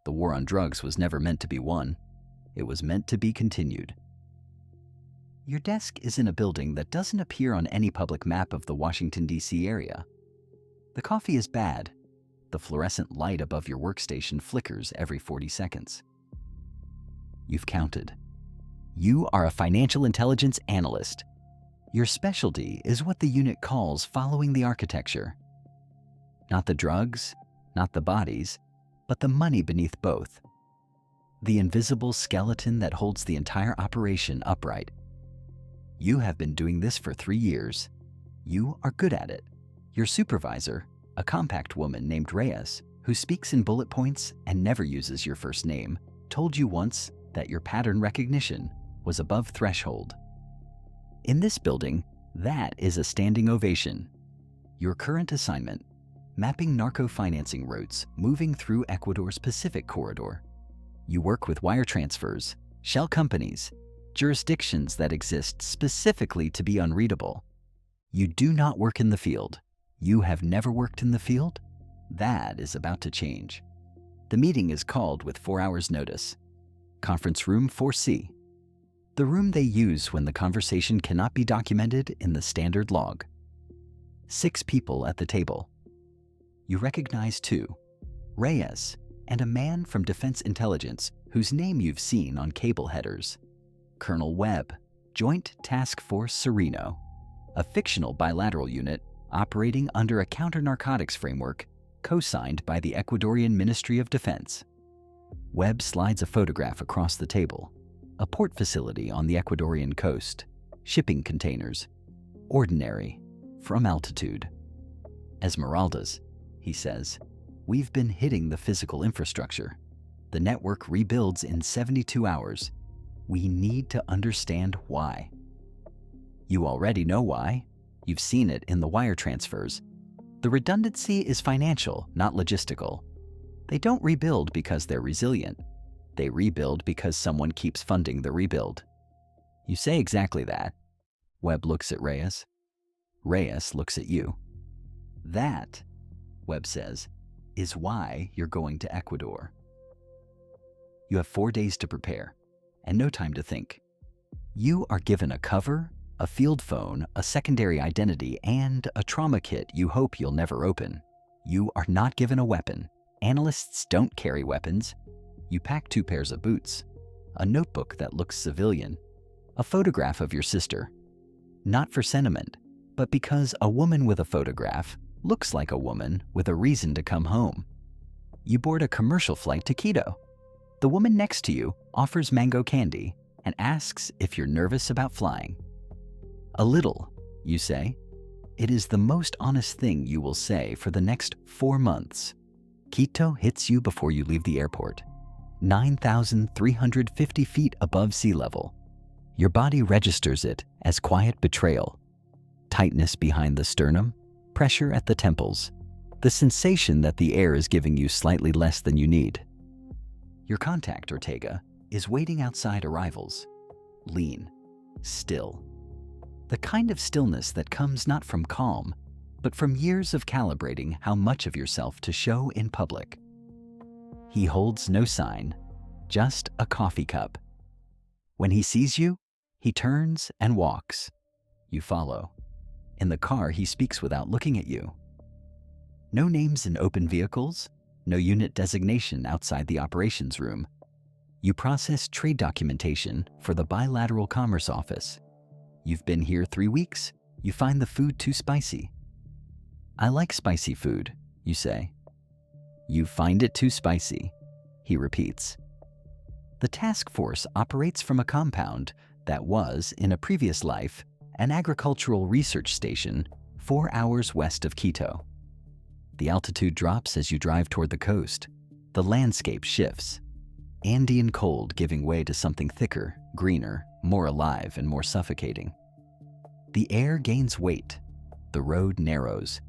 The war on drugs was never meant to be won. It was meant to be continued. Your desk is in a building that doesn't appear on any public map of the Washington, D.C. area. The coffee is bad. The fluorescent light above your workstation flickers every 40 seconds. You've counted. You are a financial intelligence analyst. Your specialty is what the unit calls following the architecture. Not the drugs, not the bodies, but the money beneath both. The invisible skeleton that holds the entire operation upright. You have been doing this for 3 years. You are good at it. Your supervisor, a compact woman named Reyes, who speaks in bullet points and never uses your first name, told you once that your pattern recognition was above threshold. In this building, that is a standing ovation. Your current assignment, mapping narco-financing routes moving through Ecuador's Pacific corridor. You work with wire transfers, shell companies, jurisdictions that exist specifically to be unreadable. You do not work in the field. You have never worked in the field? That is about to change. The meeting is called with 4 hours notice. Conference room 4C. The room they use when the conversation cannot be documented in the standard log. 6 people at the table. You recognize 2, Reyes and a man from Defense Intelligence whose name you've seen on cable headers. Colonel Webb, Joint Task Force Sereno, a fictional bilateral unit operating under a counter-narcotics framework co-signed by the Ecuadorian Ministry of Defense. Webb slides a photograph across the table. A port facility on the Ecuadorian coast. Shipping containers. Ordinary. From altitude. Esmeraldas, he says. We've been hitting the physical infrastructure. The network rebuilds in 72 hours. We need to understand why. You already know why. You've seen it in the wire transfers. The redundancy is financial, not logistical. They don't rebuild because they're resilient. They rebuild because someone keeps funding the rebuild. You say exactly that. Webb looks at Reyes. Reyes looks at you. That, Webb says, is why you're going to Ecuador. You have 4 days to prepare, and no time to think. You are given a cover, a field phone, a secondary identity, and a trauma kit you hope you'll never open. You are not given a weapon. Analysts don't carry weapons. You pack 2 pairs of boots, a notebook that looks civilian, a photograph of your sister. Not for sentiment, but because a woman with a photograph looks like a woman with a reason to come home. You board a commercial flight to Quito. The woman next to you offers mango candy and asks if you're nervous about flying. A little, you say. It is the most honest thing you will say for the next 4 months. Quito hits you before you leave the airport. 9,350 feet above sea level. Your body registers it as quiet betrayal. Tightness behind the sternum, pressure at the temples, the sensation that the air is giving you slightly less than you need. Your contact, Ortega, is waiting outside arrivals. Lean, still. The kind of stillness that comes not from calm, but from years of calibrating how much of yourself to show in public. He holds no sign, just a coffee cup. When he sees you, he turns and walks. You follow. In the car, he speaks without looking at you. No names in open vehicles, no unit designation outside the operations room. You process trade documentation for the Bilateral Commerce Office. You've been here 3 weeks. You find the food too spicy. I like spicy food, you say. You find it too spicy, he repeats. The task force operates from a compound that was, in a previous life, an agricultural research station 4 hours west of Quito. The altitude drops as you drive toward the coast. The landscape shifts. Andean cold giving way to something thicker, greener, more alive, and more suffocating. The air gains weight. The road narrows.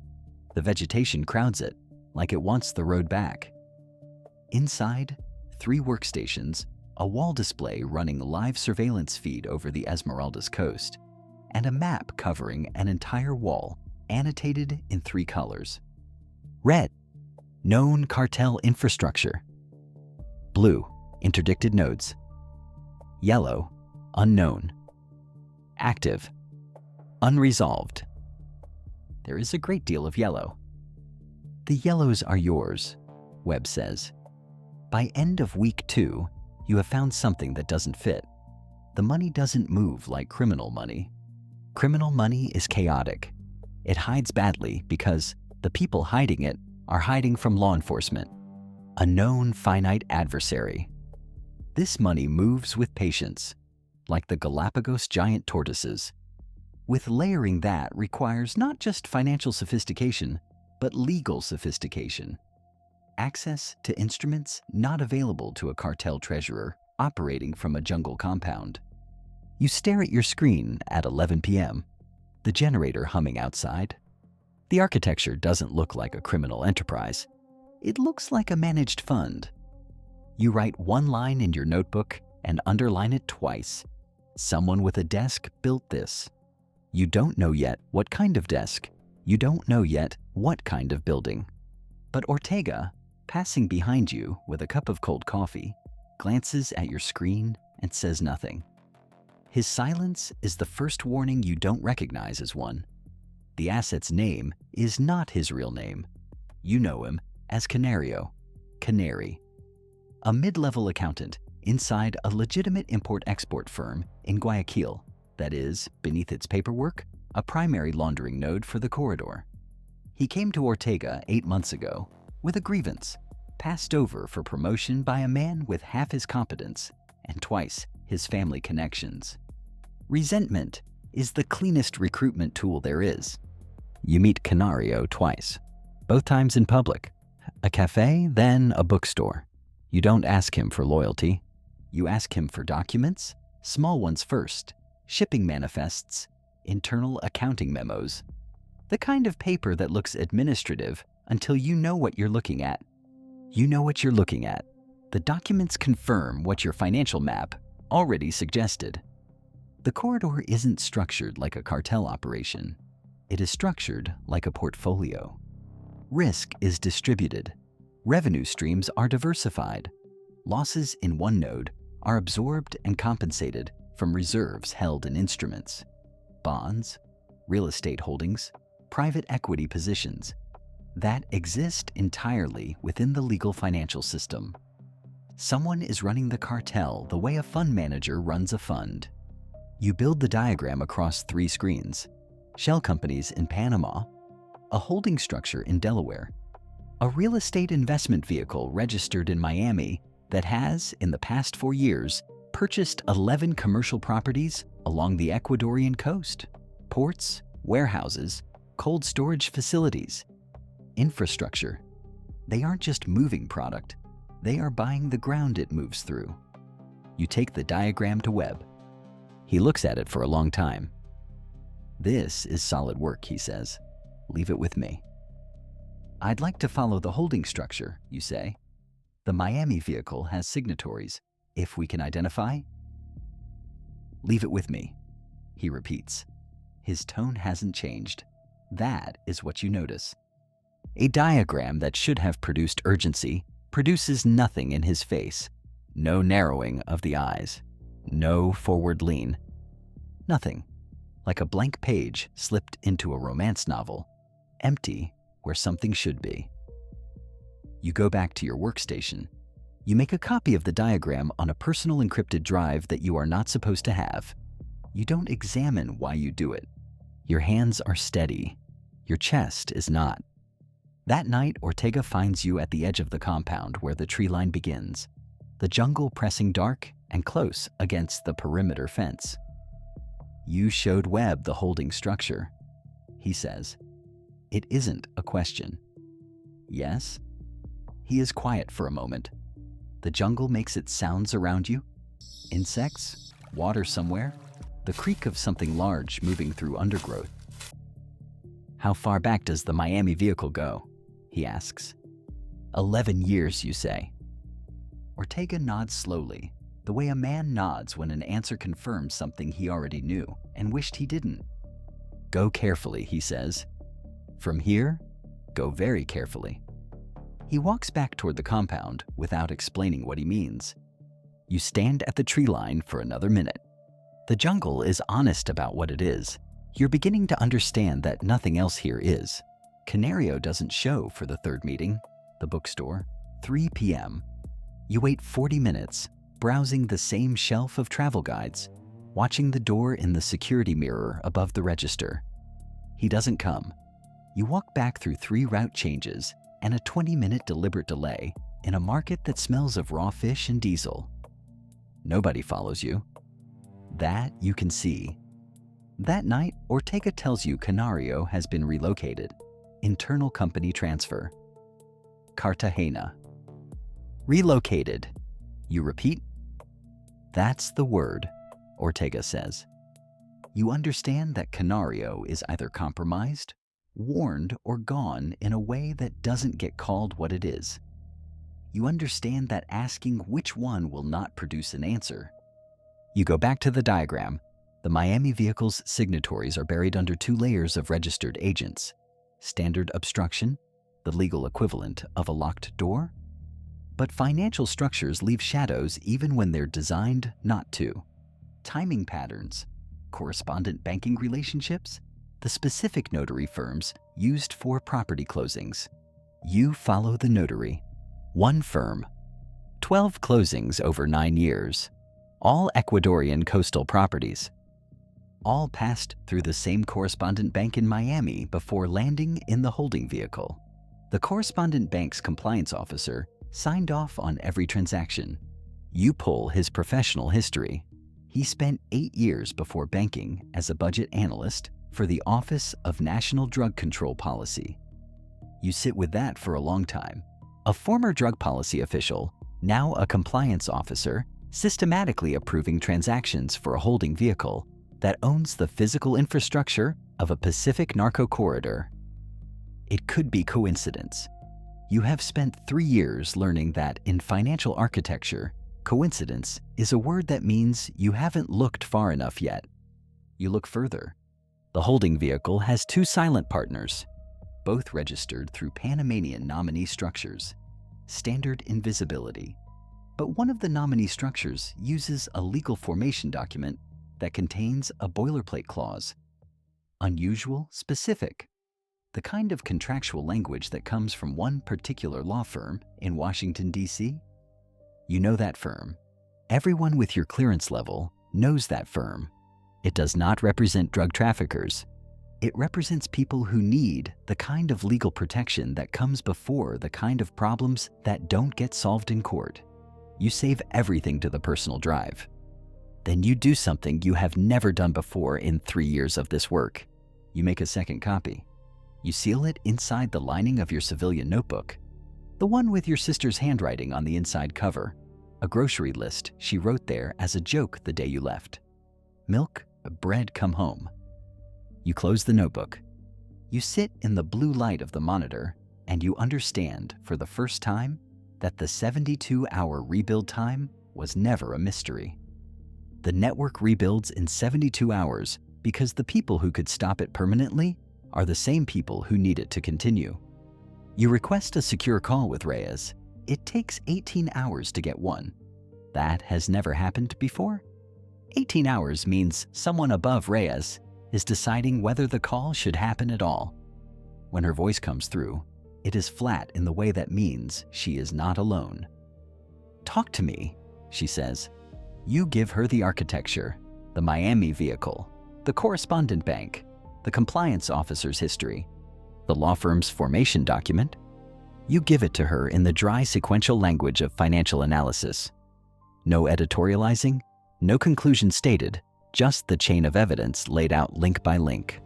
The vegetation crowds it, like it wants the road back. Inside, 3 workstations, a wall display running live surveillance feed over the Esmeraldas coast, and a map covering an entire wall, annotated in 3 colors. Red, known cartel infrastructure. Blue, interdicted nodes. Yellow, unknown. Active, unresolved. There is a great deal of yellow. The yellows are yours, Webb says. By end of week 2, you have found something that doesn't fit. The money doesn't move like criminal money. Criminal money is chaotic. It hides badly because the people hiding it are hiding from law enforcement, a known finite adversary. This money moves with patience, like the Galapagos giant tortoises. With layering that requires not just financial sophistication, but legal sophistication. Access to instruments not available to a cartel treasurer operating from a jungle compound. You stare at your screen at 11 p.m., the generator humming outside. The architecture doesn't look like a criminal enterprise. It looks like a managed fund. You write one line in your notebook and underline it twice. Someone with a desk built this. You don't know yet what kind of desk. You don't know yet what kind of building. But Ortega, passing behind you with a cup of cold coffee, glances at your screen and says nothing. His silence is the first warning you don't recognize as one. The asset's name is not his real name. You know him as Canario, Canary, a mid-level accountant inside a legitimate import-export firm in Guayaquil that is, beneath its paperwork, a primary laundering node for the corridor. He came to Ortega 8 months ago with a grievance, passed over for promotion by a man with half his competence and twice his family connections. Resentment is the cleanest recruitment tool there is. You meet Canario twice, both times in public. A cafe, then a bookstore. You don't ask him for loyalty. You ask him for documents, small ones first, shipping manifests, internal accounting memos. The kind of paper that looks administrative until you know what you're looking at. You know what you're looking at. The documents confirm what your financial map already suggested. The corridor isn't structured like a cartel operation. It is structured like a portfolio. Risk is distributed. Revenue streams are diversified. Losses in one node are absorbed and compensated from reserves held in instruments, bonds, real estate holdings, private equity positions that exist entirely within the legal financial system. Someone is running the cartel the way a fund manager runs a fund. You build the diagram across 3 screens: shell companies in Panama, a holding structure in Delaware, a real estate investment vehicle registered in Miami that has, in the past 4 years, purchased 11 commercial properties along the Ecuadorian coast, ports, warehouses, cold storage facilities, infrastructure. They aren't just moving product, they are buying the ground it moves through. You take the diagram to Webb. He looks at it for a long time. This is solid work, he says. Leave it with me. I'd like to follow the holding structure, you say. The Miami vehicle has signatories, if we can identify. Leave it with me, he repeats. His tone hasn't changed. That is what you notice. A diagram that should have produced urgency produces nothing in his face. No narrowing of the eyes. No forward lean. Nothing. Like a blank page slipped into a romance novel. Empty where something should be. You go back to your workstation. You make a copy of the diagram on a personal encrypted drive that you are not supposed to have. You don't examine why you do it. Your hands are steady. Your chest is not. That night, Ortega finds you at the edge of the compound where the tree line begins, the jungle pressing dark and close against the perimeter fence. You showed Webb the holding structure, he says. It isn't a question. Yes? He is quiet for a moment. The jungle makes its sounds around you. Insects, water somewhere, the creak of something large moving through undergrowth. How far back does the Miami vehicle go? He asks. 11 years, you say. Ortega nods slowly, the way a man nods when an answer confirms something he already knew and wished he didn't. Go carefully, he says. From here, go very carefully. He walks back toward the compound without explaining what he means. You stand at the tree line for another minute. The jungle is honest about what it is. You're beginning to understand that nothing else here is. Canario doesn't show for the third meeting. The bookstore, 3 p.m. You wait 40 minutes, browsing the same shelf of travel guides, watching the door in the security mirror above the register. He doesn't come. You walk back through 3 route changes and a 20-minute deliberate delay in a market that smells of raw fish and diesel. Nobody follows you. That you can see. That night, Ortega tells you Canario has been relocated. Internal company transfer. Cartagena. Relocated. You repeat? That's the word, Ortega says. You understand that Canario is either compromised, warned, or gone in a way that doesn't get called what it is. You understand that asking which one will not produce an answer. You go back to the diagram. The Miami vehicle's signatories are buried under 2 layers of registered agents. Standard obstruction, the legal equivalent of a locked door. But financial structures leave shadows even when they're designed not to. Timing patterns, correspondent banking relationships, the specific notary firms used for property closings. You follow the notary. 1 firm. 12 closings over 9 years. All Ecuadorian coastal properties. All passed through the same correspondent bank in Miami before landing in the holding vehicle. The correspondent bank's compliance officer signed off on every transaction. You pull his professional history. He spent 8 years before banking as a budget analyst for the Office of National Drug Control Policy. You sit with that for a long time. A former drug policy official, now a compliance officer, systematically approving transactions for a holding vehicle that owns the physical infrastructure of a Pacific narco-corridor. It could be coincidence. You have spent 3 years learning that in financial architecture, coincidence is a word that means you haven't looked far enough yet. You look further. The holding vehicle has 2 silent partners, both registered through Panamanian nominee structures. Standard invisibility. But one of the nominee structures uses a legal formation document that contains a boilerplate clause. Unusual, specific. The kind of contractual language that comes from one particular law firm in Washington, D.C. You know that firm. Everyone with your clearance level knows that firm. It does not represent drug traffickers. It represents people who need the kind of legal protection that comes before the kind of problems that don't get solved in court. You save everything to the personal drive. Then you do something you have never done before in 3 years of this work. You make a second copy. You seal it inside the lining of your civilian notebook, the one with your sister's handwriting on the inside cover, a grocery list she wrote there as a joke the day you left. Milk, bread, come home. You close the notebook. You sit in the blue light of the monitor and you understand for the first time that the 72-hour rebuild time was never a mystery. The network rebuilds in 72 hours because the people who could stop it permanently are the same people who need it to continue. You request a secure call with Reyes. It takes 18 hours to get one. That has never happened before. 18 hours means someone above Reyes is deciding whether the call should happen at all. When her voice comes through, it is flat in the way that means she is not alone. "Talk to me," she says. You give her the architecture, the Miami vehicle, the correspondent bank, the compliance officer's history, the law firm's formation document. You give it to her in the dry sequential language of financial analysis. No editorializing, no conclusion stated, just the chain of evidence laid out link by link.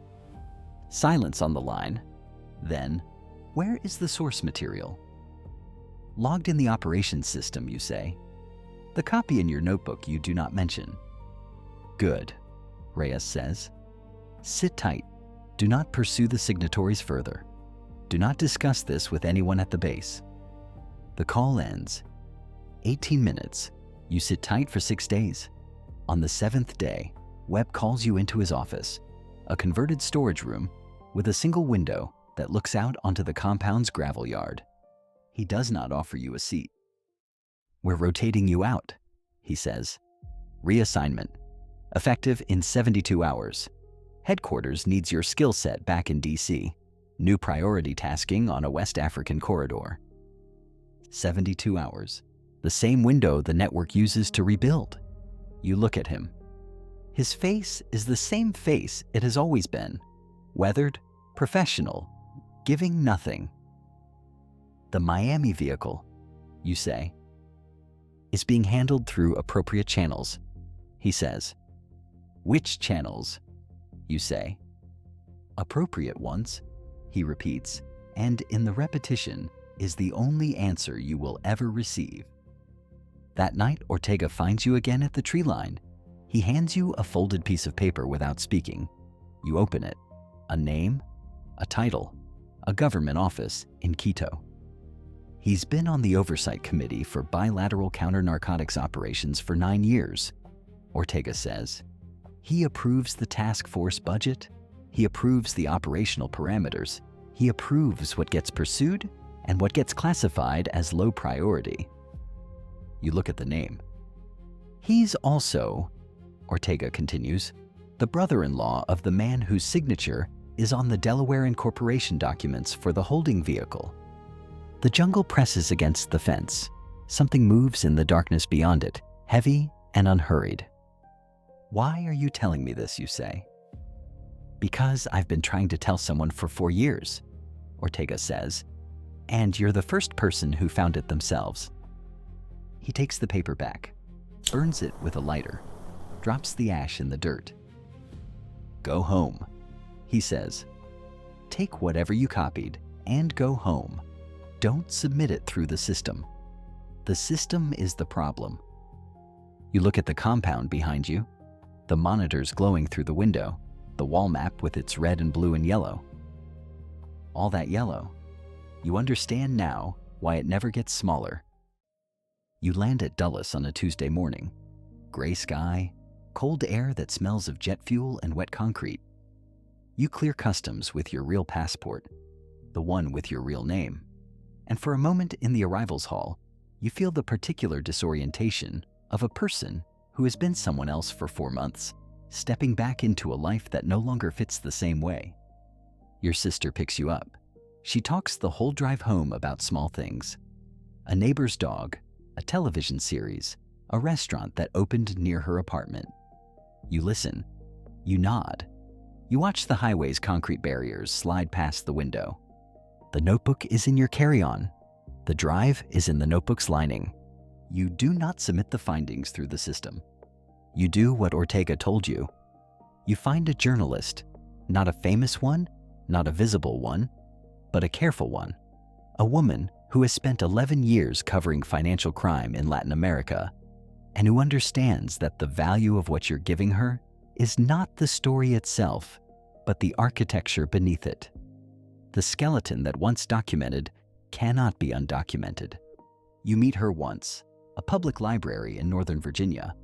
Silence on the line. Then, where is the source material? Logged in the operations system, you say. The copy in your notebook you do not mention. Good, Reyes says. Sit tight. Do not pursue the signatories further. Do not discuss this with anyone at the base. The call ends. 18 minutes. You sit tight for 6 days. On the 7th day, Webb calls you into his office, a converted storage room with a single window that looks out onto the compound's gravel yard. He does not offer you a seat. "We're rotating you out," he says. "Reassignment. Effective in 72 hours. Headquarters needs your skill set back in DC. New priority tasking on a West African corridor." 72 hours. The same window the network uses to rebuild. You look at him. His face is the same face it has always been. Weathered, professional, giving nothing. "The Miami vehicle," you say, "is being handled through appropriate channels," he says. "Which channels?" you say. "Appropriate ones," he repeats, and in the repetition is the only answer you will ever receive. That night, Ortega finds you again at the tree line. He hands you a folded piece of paper without speaking. You open it. A name, a title, a government office in Quito. "He's been on the oversight committee for bilateral counter-narcotics operations for 9 years, Ortega says. "He approves the task force budget. He approves the operational parameters. He approves what gets pursued and what gets classified as low priority." You look at the name. "He's also," Ortega continues, "the brother-in-law of the man whose signature is on the Delaware incorporation documents for the holding vehicle." The jungle presses against the fence. Something moves in the darkness beyond it, heavy and unhurried. "Why are you telling me this?" you say. "Because I've been trying to tell someone for 4 years, Ortega says, "and you're the first person who found it themselves." He takes the paper back, burns it with a lighter, drops the ash in the dirt. "Go home," he says. "Take whatever you copied and go home. Don't submit it through the system. The system is the problem." You look at the compound behind you, the monitors glowing through the window, the wall map with its red and blue and yellow. All that yellow. You understand now why it never gets smaller. You land at Dulles on a Tuesday morning. Gray sky, cold air that smells of jet fuel and wet concrete. You clear customs with your real passport, the one with your real name. And for a moment in the arrivals hall, you feel the particular disorientation of a person who has been someone else for 4 months, stepping back into a life that no longer fits the same way. Your sister picks you up. She talks the whole drive home about small things. A neighbor's dog, a television series, a restaurant that opened near her apartment. You listen. You nod. You watch the highway's concrete barriers slide past the window. The notebook is in your carry-on. The drive is in the notebook's lining. You do not submit the findings through the system. You do what Ortega told you. You find a journalist, not a famous one, not a visible one, but a careful one. A woman who has spent 11 years covering financial crime in Latin America and who understands that the value of what you're giving her is not the story itself, but the architecture beneath it. The skeleton that once documented cannot be undocumented. You meet her once, a public library in Northern Virginia.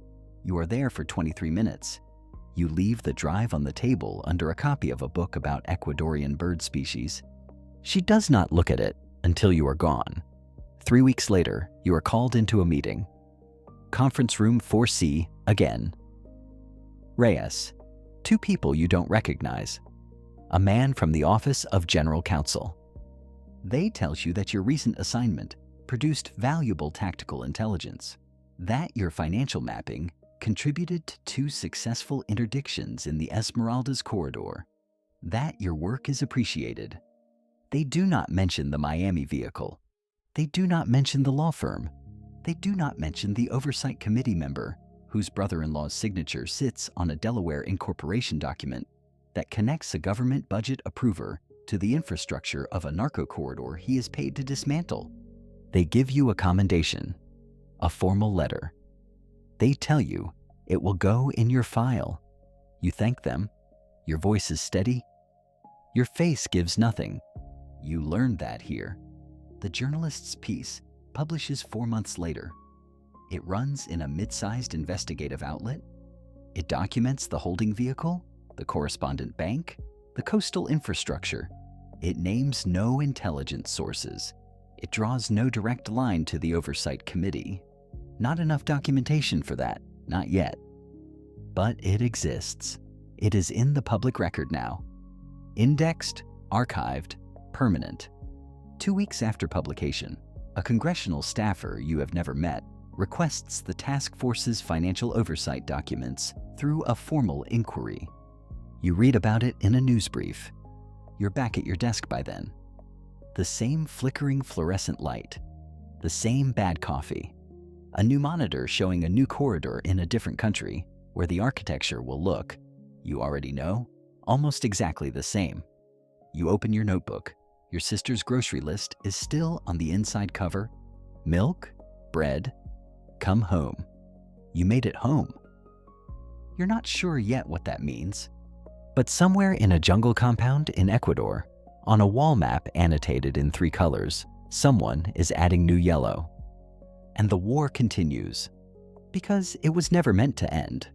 You are there for 23 minutes. You leave the drive on the table under a copy of a book about Ecuadorian bird species. She does not look at it until you are gone. 3 weeks later, you are called into a meeting. Conference room 4C again. Reyes, 2 people you don't recognize. A man from the Office of General Counsel. They tell you that your recent assignment produced valuable tactical intelligence, that your financial mapping contributed to 2 successful interdictions in the Esmeralda's corridor, that your work is appreciated. They do not mention the Miami vehicle. They do not mention the law firm. They do not mention the oversight committee member whose brother-in-law's signature sits on a Delaware incorporation document that connects a government budget approver to the infrastructure of a narco-corridor he is paid to dismantle. They give you a commendation, a formal letter. They tell you it will go in your file. You thank them. Your voice is steady. Your face gives nothing. You learned that here. The journalist's piece publishes 4 months later. It runs in a mid-sized investigative outlet. It documents the holding vehicle, the correspondent bank, the coastal infrastructure. It names no intelligence sources. It draws no direct line to the Oversight Committee. Not enough documentation for that, not yet. But it exists. It is in the public record now. Indexed, archived, permanent. 2 weeks after publication, a congressional staffer you have never met requests the task force's financial oversight documents through a formal inquiry. You read about it in a news brief. You're back at your desk by then. The same flickering fluorescent light, the same bad coffee, a new monitor showing a new corridor in a different country where the architecture will look, you already know, almost exactly the same. You open your notebook. Your sister's grocery list is still on the inside cover. Milk, bread, come home. You made it home. You're not sure yet what that means, but somewhere in a jungle compound in Ecuador, on a wall map annotated in 3 colors, someone is adding new yellow. And the war continues, because it was never meant to end.